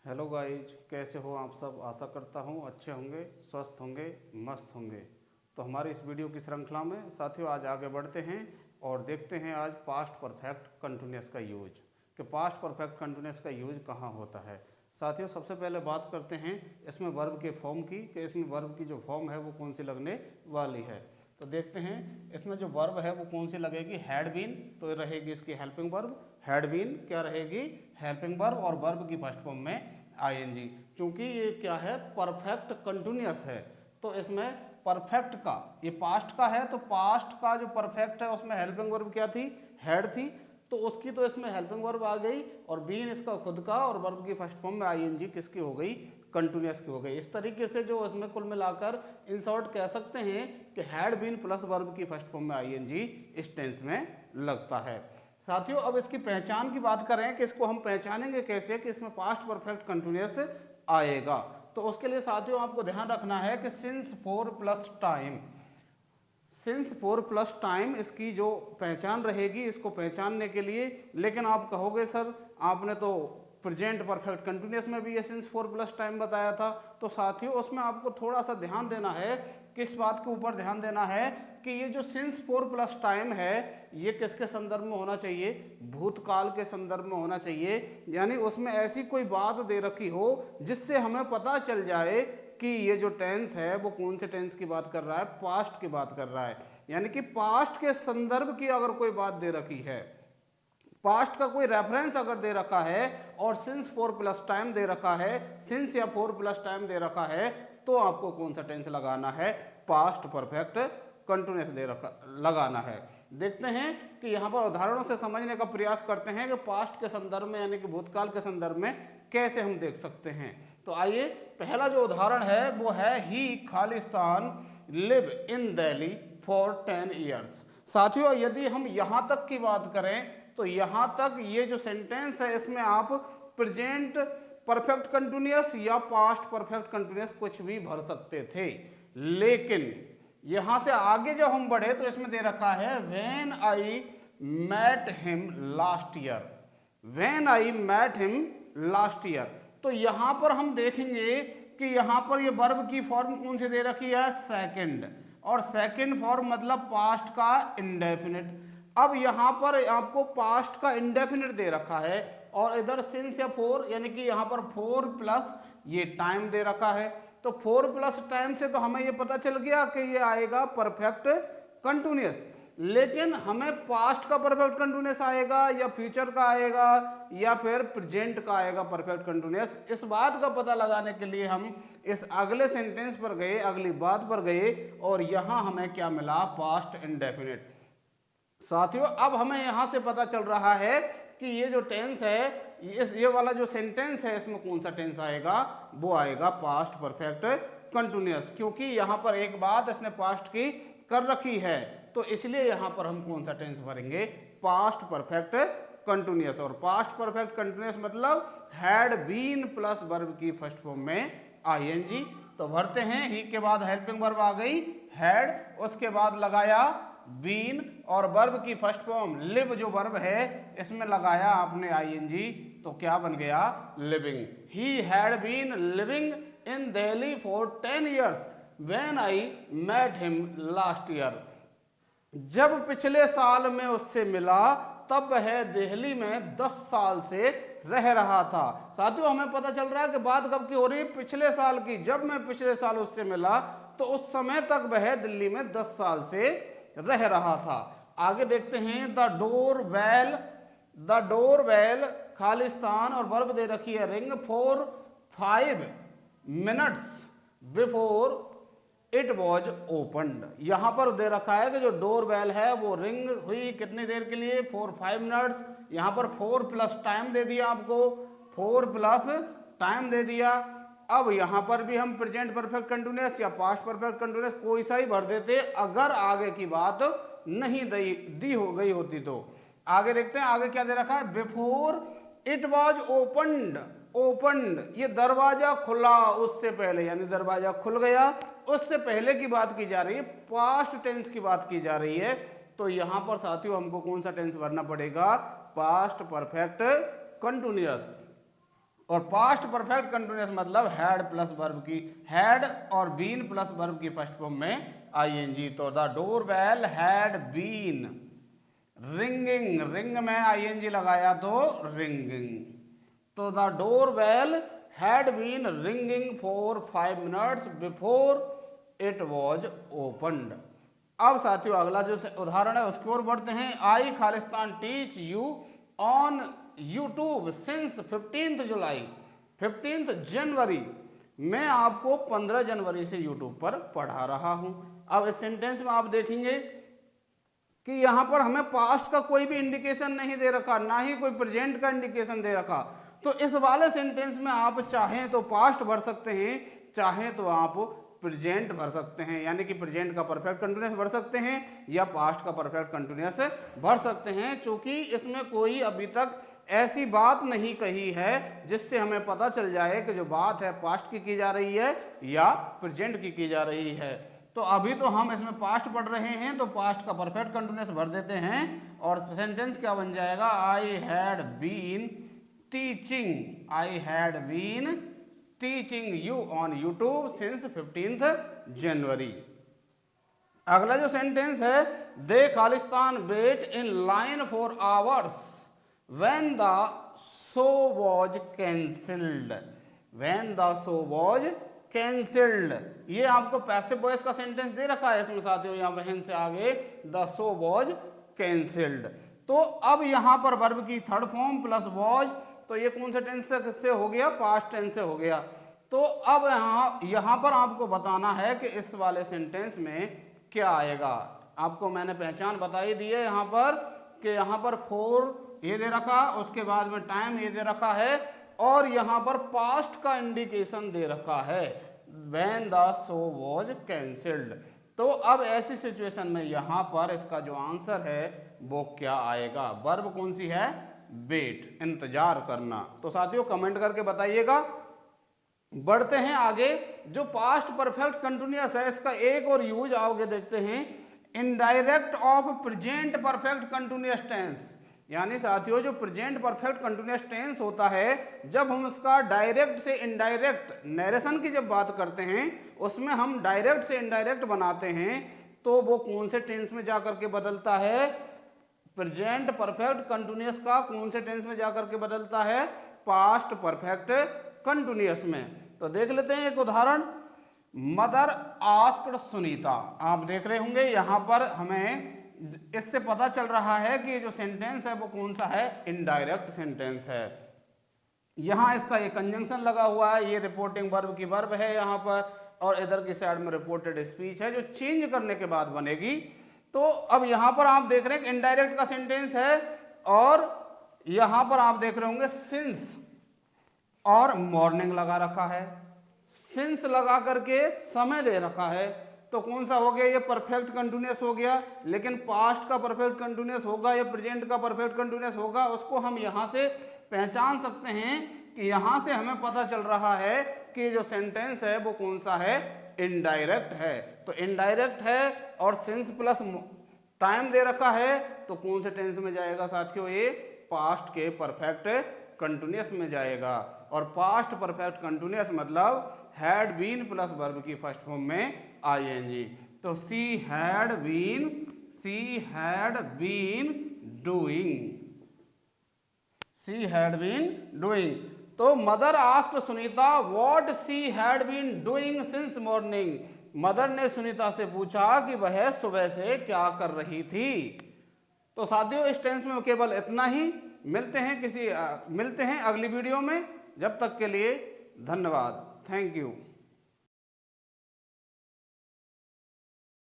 Hello guys, कैसे हो आप सब। आशा करता हूँ अच्छे होंगे, स्वस्थ होंगे, मस्त होंगे। तो हमारी इस वीडियो की श्रृंखला में साथियों आज आगे बढ़ते हैं और देखते हैं आज पास्ट परफेक्ट कंटिन्यूअस का यूज, कि पास्ट परफेक्ट कंटिन्यूअस का यूज कहाँ होता है। साथियों सबसे पहले बात करते हैं इसमें वर्ब के फॉर्म की, कि इसमें वर्ब की जो फॉर्म है वो कौन सी लगने वाली है। तो देखते हैं इसमें जो वर्ब है वो कौन सी लगेगी। हैड बीन, तो ये रहेगी इसकी हेल्पिंग वर्ब। हैड बीन क्या रहेगी, हेल्पिंग वर्ब, और वर्ब की फर्स्ट फॉर्म में आईएनजी। चूंकि ये क्या है, परफेक्ट कंटिन्यूअस है, तो इसमें परफेक्ट का, ये पास्ट का है तो पास्ट का जो परफेक्ट है उसमें हेल्पिंग वर्ब क्या थी, हैड थी, तो उसकी तो इसमें हेल्पिंग वर्ब आ गई, और बीन इसका खुद का, और वर्ब की फर्स्ट फॉर्म में आईएनजी किसकी हो गई, कंटिन्यूअस की हो गई। इस तरीके से जो इसमें कुल मिलाकर इन शॉर्ट कह सकते हैं कि हैड बीन प्लस वर्ब की फर्स्ट फॉर्म में आईएनजी इस टेंस में लगता है। साथियों अब इसकी पहचान की बात करें कि इसको हम पहचानेंगे कैसे कि इसमें पास्ट परफेक्ट कंटिन्यूअस आएगा। तो उसके लिए साथियों आपको ध्यान रखना है कि since four plus time, since four plus time इसकी जो पहचान रहेगी, इसको पहचानने के लिए, लेकिन आप कहोगे सर आपने तो प्रेजेंट परफेक्ट कंटिन्यूअस में भी ये सिंस फोर प्लस टाइम बताया था। तो साथियों उसमें आपको थोड़ा सा ध्यान देना है, किस बात के ऊपर ध्यान देना है कि ये जो सिंस फोर प्लस टाइम है ये किसके संदर्भ में होना चाहिए, भूतकाल के संदर्भ में होना चाहिए। यानी उसमें ऐसी कोई बात दे रखी हो जिससे हमें पता चल जाए कि ये जो टेंस है वो कौन से टेंस की बात कर रहा है, पास्ट की बात कर रहा है। यानी कि पास्ट के संदर्भ की अगर कोई बात दे रखी है, पास्ट का कोई रेफरेंस अगर दे रखा है और सिंस फोर प्लस टाइम दे रखा है, सिंस या फोर प्लस टाइम दे रखा है, तो आपको कौन सा टेंस लगाना है, पास्ट परफेक्ट कंटिन्यूअस दे रखा लगाना है। देखते हैं कि यहाँ पर उदाहरणों से समझने का प्रयास करते हैं कि पास्ट के संदर्भ में यानी कि भूतकाल के संदर्भ में कैसे हम देख सकते हैं। तो आइए पहला जो उदाहरण है वो है ही खालिस्तान live in Delhi for 10 years. साथियों यदि हम यहाँ तक की बात करें तो यहाँ तक ये जो सेंटेंस है इसमें आप प्रेजेंट परफेक्ट कंटिन्यूअस या पास्ट परफेक्ट कंटिन्यूअस कुछ भी भर सकते थे, लेकिन यहाँ से आगे जब हम बढ़े तो इसमें दे रखा है when I met him last year, when I met him last year. तो यहाँ पर हम देखेंगे कि यहाँ पर ये वर्ब की फॉर्म कौन सी दे रखी है, सेकंड, और सेकंड फॉर्म मतलब पास्ट का इंडेफिनिट। अब यहाँ पर आपको पास्ट का इंडेफिनिट दे रखा है और इधर सिंस या फोर, यानी कि यहाँ पर फोर प्लस ये टाइम दे रखा है। तो फोर प्लस टाइम से तो हमें ये पता चल गया कि ये आएगा परफेक्ट कंटिन्यूअस, लेकिन हमें पास्ट का परफेक्ट कंटिन्यूअस आएगा या फ्यूचर का आएगा या फिर प्रेजेंट का आएगा परफेक्ट कंटिन्यूअस। इस बात का पता लगाने के लिए हम इस अगले सेंटेंस पर गए, अगली बात पर गए, और यहाँ हमें क्या मिला, पास्ट इंडेफिनिट। साथियों अब हमें यहां से पता चल रहा है कि ये जो टेंस है, ये वाला जो सेंटेंस है इसमें कौन सा टेंस आएगा, वो आएगा पास्ट परफेक्ट कंटिन्यूअस, क्योंकि यहां पर एक बात इसने पास्ट की कर रखी है, तो इसलिए यहां पर हम कौन सा टेंस भरेंगे, पास्ट परफेक्ट कंटिन्यूअस। और पास्ट परफेक्ट कंटिन्यूअस मतलब हैड बीन प्लस वर्ब की फर्स्ट फॉर्म में आईएनजी। तो भरते हैं, ही के बाद हेल्पिंग वर्ब आ गई हैड, उसके बाद लगाया बीन, और वर्ब की फर्स्ट फॉर्म लिव जो वर्ब है इसमें लगाया आपने आईएनजी, तो क्या बन गया, living. He had been living in Delhi for 10 years when I met him last year. जब पिछले साल में उससे मिला तब वह दिल्ली में 10 साल से रह रहा था। साथियों हमें पता चल रहा है कि बात कब की हो रही है, पिछले साल की। जब मैं पिछले साल उससे मिला तो उस समय तक वह दिल्ली में 10 साल से रह रहा था। आगे देखते हैं, द डोर बेल खालिस्तान, और वर्ब दे रखी है ring for 5 minutes before it was opened. यहां पर दे रखा है कि जो डोर बेल है वो रिंग हुई कितनी देर के लिए, 4-5 मिनट्स। यहां पर 4 प्लस टाइम दे दिया आपको, 4 प्लस टाइम दे दिया। अब यहां पर भी हम प्रेजेंट परफेक्ट कंटिन्यूअस या पास्ट परफेक्ट कंटिन्यूअस कोई सा ही भर देते अगर आगे की बात नहीं दी हो गई होती तो। आगे देखते हैं, आगे क्या दे रखा है, before it was opened, opened ये दरवाजा खुला उससे पहले, यानी दरवाजा खुल गया उससे पहले की बात की जा रही है, पास्ट टेंस की बात की जा रही है। तो यहां पर साथियों हमको कौन सा टेंस भरना पड़ेगा, पास्ट परफेक्ट कंटिन्यूअस। और पास्ट परफेक्ट कंटिन्यूअस मतलब हैड प्लस वर्ब की, हैड और बीन प्लस वर्ब की फर्स्ट फॉर्म में आईएनजी। तो the door bell had been ringing, ring में आईएनजी लगाया तो रिंगिंग। तो the door bell had been ringing for 5 minutes before it was opened. अब साथियों अगला जो उदाहरण है उसकी ओर बढ़ते हैं। आई खालिस्तान teach you on YouTube since 15 July, 15 January, मैं आपको 15 जनवरी से यूट्यूब पर पढ़ा रहा हूं। अब इस सेंटेंस में आप देखेंगे कि यहां पर हमें पास्ट का कोई भी इंडिकेशन नहीं दे रखा, ना ही कोई प्रेजेंट का इंडिकेशन दे रखा। तो इस वाले सेंटेंस में आप चाहें तो पास्ट भर सकते हैं, चाहें तो आप प्रेजेंट भर सकते हैं, यानी कि प्रेजेंट का परफेक्ट कंटिन्यूअस भर सकते हैं या पास्ट का परफेक्ट कंटिन्यूअस भर सकते हैं, क्योंकि इसमें कोई अभी तक ऐसी बात नहीं कही है जिससे हमें पता चल जाए कि जो बात है पास्ट की जा रही है या प्रेजेंट की जा रही है। तो अभी तो हम इसमें पास्ट पढ़ रहे हैं, तो पास्ट का परफेक्ट कंटिन्यूअस भर देते हैं और सेंटेंस क्या बन जाएगा, I had been teaching, I had been teaching you on YouTube since 15 January. अगला जो सेंटेंस है, दे खालिस्तान wait in line for hours when the show was cancelled, when the show was cancelled. ये आपको passive voice का sentence दे रखा है इसमें साथियों, यहाँ व्हेन से आगे द शो वॉज कैंसिल्ड। तो अब यहाँ पर वर्ब की थर्ड फॉर्म प्लस वॉज, तो ये कौन से टेंस से हो गया, पास्ट टेंस से हो गया। तो अब यहाँ पर आपको बताना है कि इस वाले सेंटेंस में क्या आएगा। आपको मैंने पहचान बता ही दी है यहाँ पर कि यहाँ पर फोर ये दे रखा, उसके बाद में टाइम ये दे रखा है और यहाँ पर पास्ट का इंडिकेशन दे रखा है when the show was cancelled. तो अब ऐसी सिचुएशन में यहाँ पर इसका जो आंसर है वो क्या आएगा, वर्ब कौन सी है, वेट, इंतजार करना। तो साथियों कमेंट करके बताइएगा। बढ़ते हैं आगे। जो पास्ट परफेक्ट कंटिन्यूअस है इसका एक और यूज आओगे देखते हैं, indirect of present perfect continuous tense. यानी साथियों जो प्रेजेंट परफेक्ट कंटिन्यूअस टेंस होता है, जब हम उसका डायरेक्ट से इनडायरेक्ट नरेशन की जब बात करते हैं उसमें हम डायरेक्ट से इनडायरेक्ट बनाते हैं, तो वो कौन से टेंस में जाकर के बदलता है, प्रेजेंट परफेक्ट कंटिन्यूअस का कौन से टेंस में जाकर के बदलता है, पास्ट परफेक्ट कंटिन्यूअस में। तो देख लेते हैं एक उदाहरण, मदर आस्क्ड सुनीता। आप देख रहे होंगे यहाँ पर हमें इससे पता चल रहा है कि जो सेंटेंस है वो कौन सा है, इनडायरेक्ट सेंटेंस है। यहाँ इसका ये कंजंक्शन लगा हुआ है, ये रिपोर्टिंग वर्ब की वर्ब है यहाँ पर, और इधर की साइड में रिपोर्टेड स्पीच है जो चेंज करने के बाद बनेगी। तो अब यहाँ पर आप देख रहे हैं कि इनडायरेक्ट का सेंटेंस है और यहाँ पर आप देख रहे होंगे सिंस और मॉर्निंग लगा रखा है, सिंस लगा करके समय दे रखा है। तो कौन सा हो गया, ये परफेक्ट कंटिन्यूअस हो गया। लेकिन पास्ट का परफेक्ट कंटिन्यूअस होगा या प्रेजेंट का परफेक्ट कंटिन्यूअस होगा, उसको हम यहाँ से पहचान सकते हैं कि यहाँ से हमें पता चल रहा है कि जो सेंटेंस है वो कौन सा है, इनडायरेक्ट है। तो इनडायरेक्ट है और सिंस प्लस टाइम दे रखा है, तो कौन से टेंस में जाएगा साथियों, ये पास्ट के परफेक्ट कंटिन्यूअस में जाएगा। और पास्ट परफेक्ट कंटिन्यूअस मतलब हैड बीन प्लस वर्ब की फर्स्ट फॉर्म में आईएनजी। तो she had been doing, she had been doing. तो mother asked Sunita what she had been doing since morning. Mother ने सुनीता से पूछा कि वह सुबह से क्या कर रही थी। तो साथियों इस टेंस में केवल इतना ही। मिलते हैं अगली वीडियो में। जब तक के लिए धन्यवाद, थैंक यू।